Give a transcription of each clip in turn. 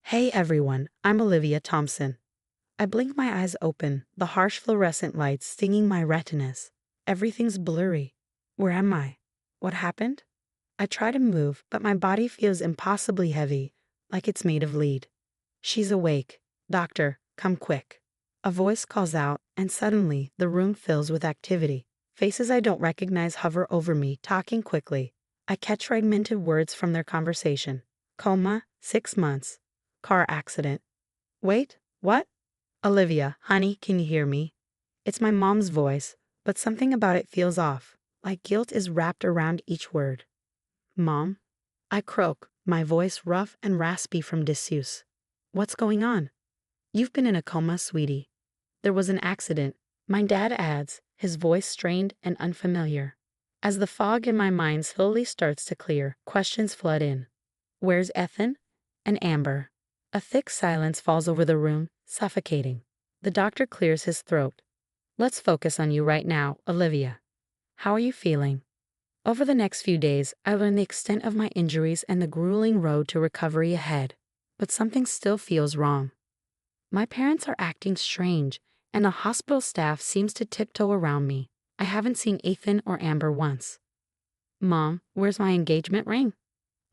Hey everyone, I'm Olivia Thompson. I blink my eyes open, the harsh fluorescent lights stinging my retinas. Everything's blurry. Where am I? What happened? I try to move, but my body feels impossibly heavy, like it's made of lead. She's awake. Doctor, come quick. A voice calls out, and suddenly the room fills with activity. Faces I don't recognize hover over me, talking quickly. I catch fragmented words from their conversation. Coma, 6 months. Car accident. Wait, what? Olivia, honey, can you hear me? It's my mom's voice, but something about it feels off, like guilt is wrapped around each word. Mom? I croak, my voice rough and raspy from disuse. What's going on? You've been in a coma, sweetie. There was an accident, my dad adds, his voice strained and unfamiliar. As the fog in my mind slowly starts to clear, questions flood in. Where's Ethan? And Amber? A thick silence falls over the room, suffocating. The doctor clears his throat. Let's focus on you right now, Olivia. How are you feeling? Over the next few days, I learned the extent of my injuries and the grueling road to recovery ahead. But something still feels wrong. My parents are acting strange, and the hospital staff seems to tiptoe around me. I haven't seen Ethan or Amber once. Mom, where's my engagement ring?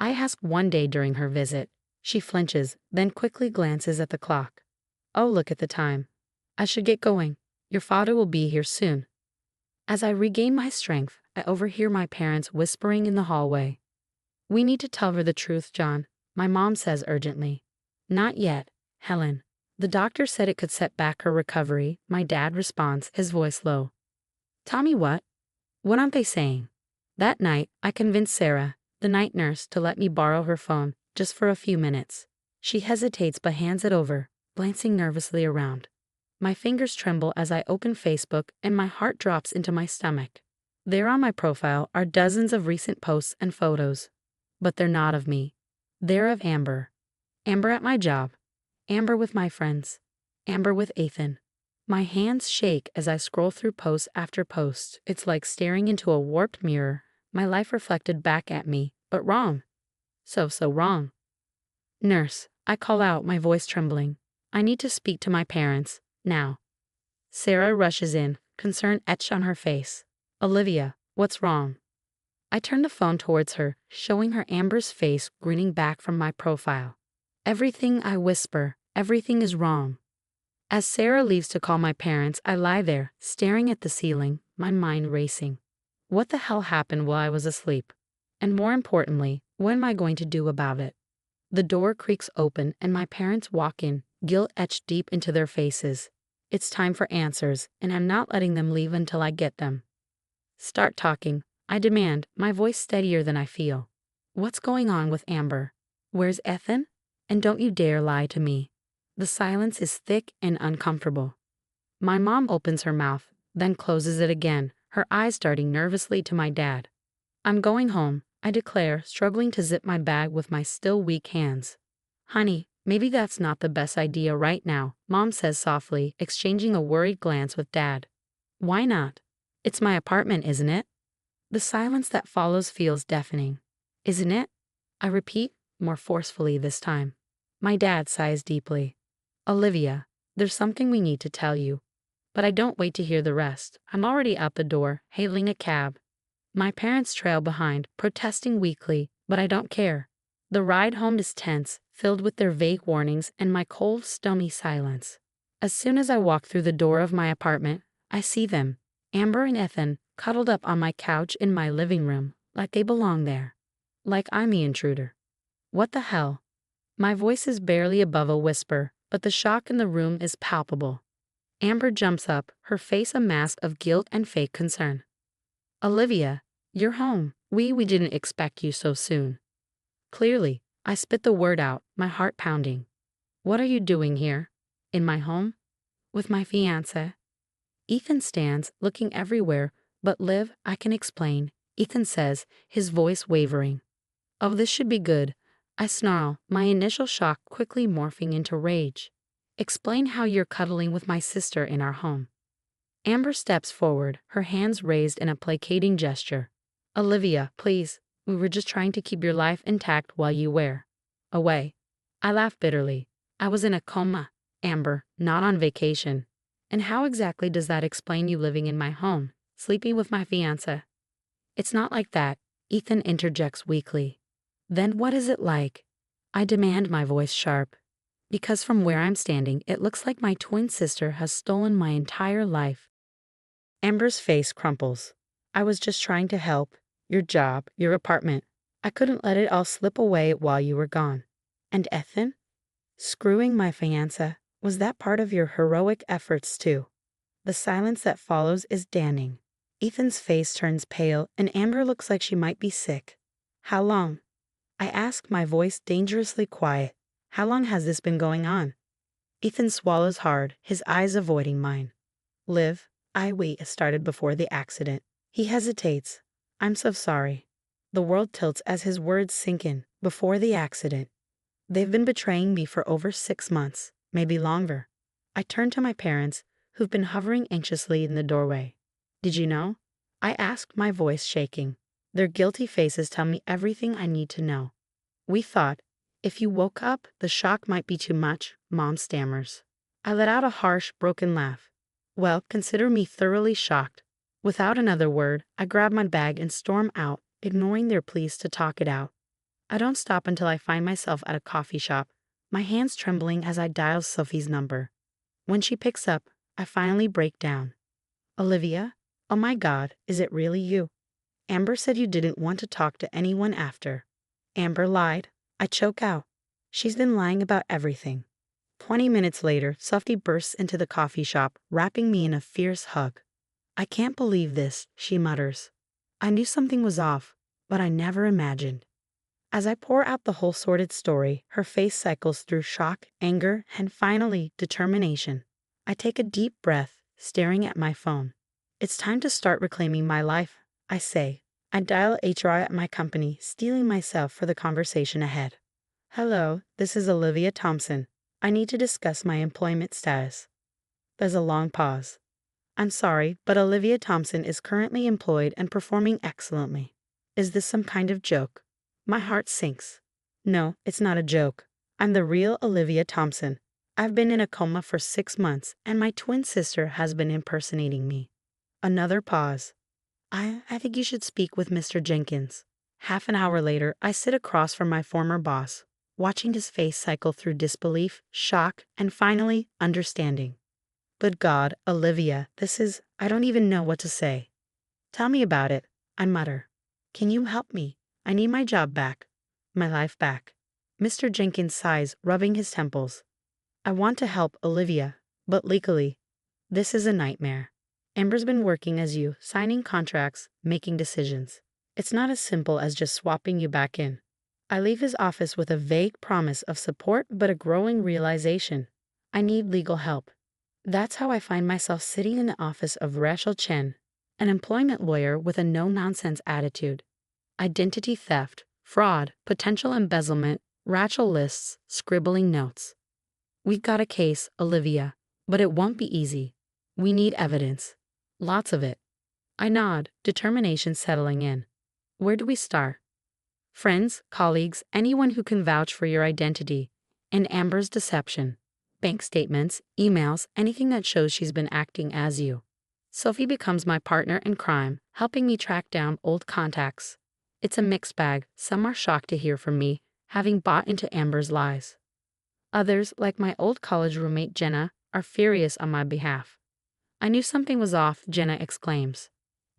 I ask one day during her visit. She flinches, then quickly glances at the clock. Oh, look at the time. I should get going. Your father will be here soon. As I regain my strength, I overhear my parents whispering in the hallway. We need to tell her the truth, John, my mom says urgently. Not yet, Helen. The doctor said it could set back her recovery, my dad responds, his voice low. Tell me what? What aren't they saying? That night, I convinced Sarah, the night nurse, to let me borrow her phone, just for a few minutes. She hesitates but hands it over, glancing nervously around. My fingers tremble as I open Facebook and my heart drops into my stomach. There on my profile are dozens of recent posts and photos. But they're not of me. They're of Amber. Amber at my job. Amber with my friends. Amber with Ethan. My hands shake as I scroll through post after post. It's like staring into a warped mirror, my life reflected back at me, but wrong. So wrong. Nurse, I call out, my voice trembling. I need to speak to my parents, now. Sarah rushes in, concern etched on her face. Olivia, what's wrong? I turn the phone towards her, showing her Amber's face grinning back from my profile. Everything, I whisper, everything is wrong. As Sarah leaves to call my parents, I lie there, staring at the ceiling, my mind racing. What the hell happened while I was asleep? And more importantly, what am I going to do about it? The door creaks open and my parents walk in, guilt etched deep into their faces. It's time for answers, and I'm not letting them leave until I get them. Start talking, I demand, my voice steadier than I feel. What's going on with Amber? Where's Ethan? And don't you dare lie to me. The silence is thick and uncomfortable. My mom opens her mouth, then closes it again, her eyes darting nervously to my dad. I'm going home, I declare, struggling to zip my bag with my still weak hands. Honey, maybe that's not the best idea right now, Mom says softly, exchanging a worried glance with Dad. Why not? It's my apartment, isn't it? The silence that follows feels deafening. Isn't it? I repeat, more forcefully this time. My dad sighs deeply. Olivia, there's something we need to tell you. But I don't wait to hear the rest. I'm already out the door, hailing a cab. My parents trail behind, protesting weakly, but I don't care. The ride home is tense, filled with their vague warnings and my cold, stony silence. As soon as I walk through the door of my apartment, I see them, Amber and Ethan, cuddled up on my couch in my living room, like they belong there. Like I'm the intruder. What the hell? My voice is barely above a whisper, but the shock in the room is palpable. Amber jumps up, her face a mask of guilt and fake concern. Olivia, you're home. We didn't expect you so soon. Clearly, I spit the word out, my heart pounding. What are you doing here? In my home? With my fiancé? Ethan stands, looking everywhere, but Liv, I can explain, Ethan says, his voice wavering. Oh, this should be good. I snarl, my initial shock quickly morphing into rage. Explain how you're cuddling with my sister in our home. Amber steps forward, her hands raised in a placating gesture. Olivia, please, we were just trying to keep your life intact while you were away. I laughed bitterly. I was in a coma, Amber, not on vacation. And how exactly does that explain you living in my home, sleeping with my fiancé? It's not like that, Ethan interjects weakly. Then what is it like? I demand, my voice sharp. Because from where I'm standing, it looks like my twin sister has stolen my entire life. Amber's face crumples. I was just trying to help. Your job, your apartment. I couldn't let it all slip away while you were gone. And Ethan? Screwing my fiancé. Was that part of your heroic efforts too? The silence that follows is damning. Ethan's face turns pale and Amber looks like she might be sick. How long? I ask, my voice dangerously quiet. How long has this been going on? Ethan swallows hard, his eyes avoiding mine. Liv, we started before the accident. He hesitates. I'm so sorry. The world tilts as his words sink in. Before the accident. They've been betraying me for over 6 months, maybe longer. I turn to my parents, who've been hovering anxiously in the doorway. Did you know? I ask, my voice shaking. Their guilty faces tell me everything I need to know. We thought, if you woke up, the shock might be too much, Mom stammers. I let out a harsh, broken laugh. Well, consider me thoroughly shocked. Without another word, I grab my bag and storm out, ignoring their pleas to talk it out. I don't stop until I find myself at a coffee shop, my hands trembling as I dial Sophie's number. When she picks up, I finally break down. Olivia? Oh my God, is it really you? Amber said you didn't want to talk to anyone after. Amber lied. I choke out. She's been lying about everything. 20 minutes later, Sophie bursts into the coffee shop, wrapping me in a fierce hug. I can't believe this, she mutters. I knew something was off, but I never imagined. As I pour out the whole sordid story, her face cycles through shock, anger, and finally, determination. I take a deep breath, staring at my phone. It's time to start reclaiming my life, I say. I dial HR at my company, steeling myself for the conversation ahead. Hello, this is Olivia Thompson. I need to discuss my employment status. There's a long pause. I'm sorry, but Olivia Thompson is currently employed and performing excellently. Is this some kind of joke? My heart sinks. No, it's not a joke. I'm the real Olivia Thompson. I've been in a coma for 6 months, and my twin sister has been impersonating me. Another pause. I think you should speak with Mr. Jenkins. Half an hour later, I sit across from my former boss, watching his face cycle through disbelief, shock, and finally, understanding. Good God, Olivia, I don't even know what to say. Tell me about it, I mutter. Can you help me? I need my job back. My life back. Mr. Jenkins sighs, rubbing his temples. I want to help Olivia, but legally, this is a nightmare. Amber's been working as you, signing contracts, making decisions. It's not as simple as just swapping you back in. I leave his office with a vague promise of support but a growing realization. I need legal help. That's how I find myself sitting in the office of Rachel Chen, an employment lawyer with a no-nonsense attitude. Identity theft, fraud, potential embezzlement, Rachel lists, scribbling notes. We've got a case, Olivia, but it won't be easy. We need evidence. Lots of it. I nod, determination settling in. Where do we start? Friends, colleagues, anyone who can vouch for your identity. And Amber's deception. Bank statements, emails, anything that shows she's been acting as you. Sophie becomes my partner in crime, helping me track down old contacts. It's a mixed bag. Some are shocked to hear from me, having bought into Amber's lies. Others, like my old college roommate Jenna, are furious on my behalf. I knew something was off, Jenna exclaims.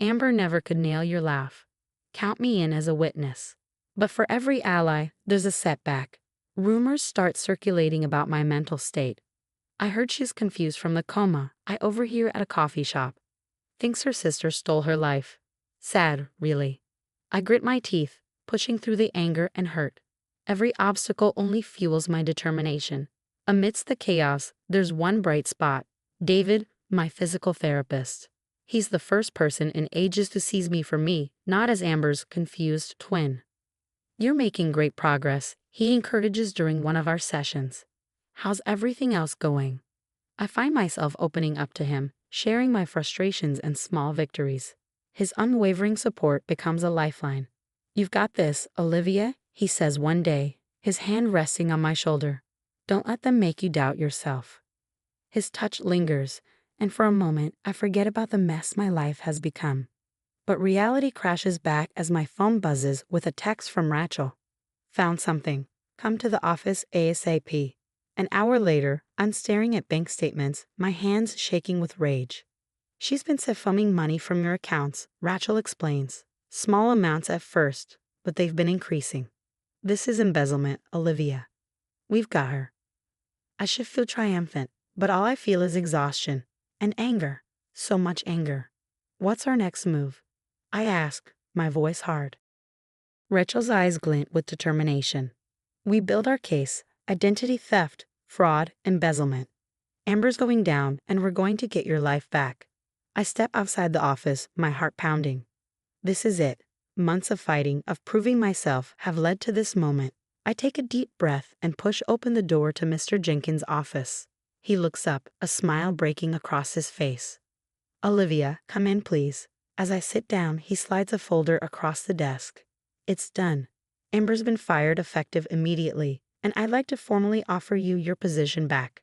Amber never could nail your laugh. Count me in as a witness. But for every ally, there's a setback. Rumors start circulating about my mental state. I heard she's confused from the coma I overhear at a coffee shop. Thinks her sister stole her life. Sad, really. I grit my teeth, pushing through the anger and hurt. Every obstacle only fuels my determination. Amidst the chaos, there's one bright spot. David, my physical therapist. He's the first person in ages to seize me for me, not as Amber's confused twin. You're making great progress, he encourages during one of our sessions. How's everything else going? I find myself opening up to him, sharing my frustrations and small victories. His unwavering support becomes a lifeline. You've got this, Olivia, he says one day, his hand resting on my shoulder. Don't let them make you doubt yourself. His touch lingers, and for a moment I forget about the mess my life has become. But reality crashes back as my phone buzzes with a text from Rachel. Found something. Come to the office ASAP. An hour later, I'm staring at bank statements, my hands shaking with rage. She's been siphonning money from your accounts, Rachel explains. Small amounts at first, but they've been increasing. This is embezzlement, Olivia. We've got her. I should feel triumphant, but all I feel is exhaustion and anger. So much anger. What's our next move? I ask, my voice hard. Rachel's eyes glint with determination. We build our case: identity theft, fraud, embezzlement. Amber's going down, and we're going to get your life back. I step outside the office, my heart pounding. This is it. Months of fighting, of proving myself, have led to this moment. I take a deep breath and push open the door to Mr. Jenkins' office. He looks up, a smile breaking across his face. Olivia, come in, please. As I sit down, he slides a folder across the desk. It's done. Amber's been fired effective immediately, and I'd like to formally offer you your position back.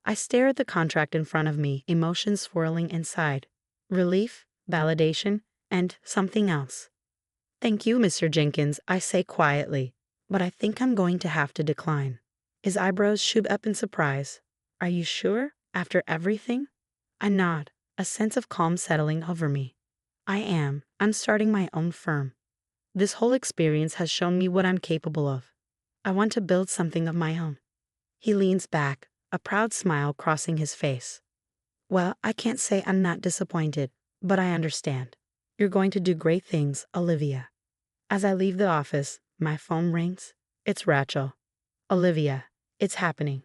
I stare at the contract in front of me, emotions swirling inside. Relief, validation, and something else. Thank you, Mr. Jenkins, I say quietly, but I think I'm going to have to decline. His eyebrows shoot up in surprise. Are you sure? After everything? I nod, a sense of calm settling over me. I am. I'm starting my own firm. This whole experience has shown me what I'm capable of. I want to build something of my own. He leans back, a proud smile crossing his face. Well, I can't say I'm not disappointed, but I understand. You're going to do great things, Olivia. As I leave the office, my phone rings. It's Rachel. Olivia, it's happening.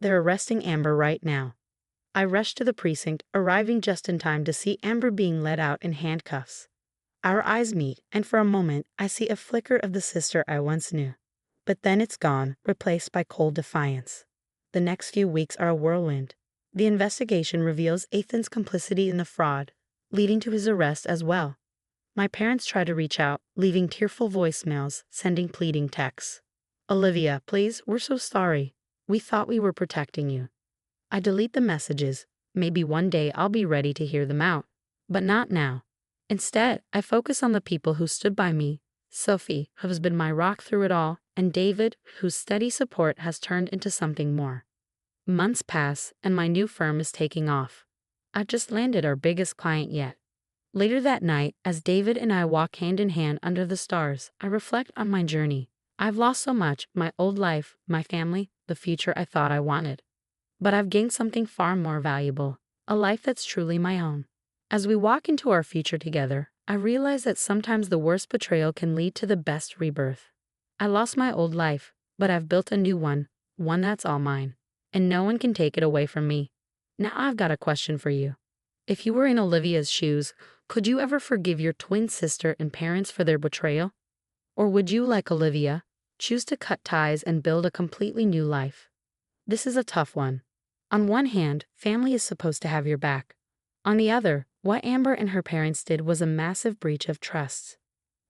They're arresting Amber right now. I rush to the precinct, arriving just in time to see Amber being led out in handcuffs. Our eyes meet, and for a moment I see a flicker of the sister I once knew. But then it's gone, replaced by cold defiance. The next few weeks are a whirlwind. The investigation reveals Ethan's complicity in the fraud, leading to his arrest as well. My parents try to reach out, leaving tearful voicemails, sending pleading texts. Olivia, please, we're so sorry. We thought we were protecting you. I delete the messages. Maybe one day I'll be ready to hear them out. But not now. Instead, I focus on the people who stood by me: Sophie, who has been my rock through it all, and David, whose steady support has turned into something more. Months pass, and my new firm is taking off. I've just landed our biggest client yet. Later that night, as David and I walk hand in hand under the stars, I reflect on my journey. I've lost so much: my old life, my family, the future I thought I wanted. But I've gained something far more valuable, a life that's truly my own. As we walk into our future together, I realize that sometimes the worst betrayal can lead to the best rebirth. I lost my old life, but I've built a new one that's all mine, and no one can take it away from me. Now I've got a question for you. If you were in Olivia's shoes, could you ever forgive your twin sister and parents for their betrayal? Or would you, like Olivia, choose to cut ties and build a completely new life? This is a tough one. On one hand, family is supposed to have your back. On the other, what Amber and her parents did was a massive breach of trust.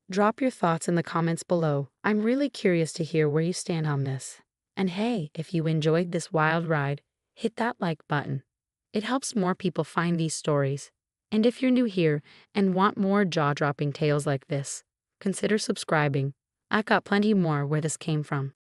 Drop your thoughts in the comments below. I'm really curious to hear where you stand on this. And hey, if you enjoyed this wild ride, hit that like button. It helps more people find these stories. And if you're new here and want more jaw-dropping tales like this, consider subscribing. I've got plenty more where this came from.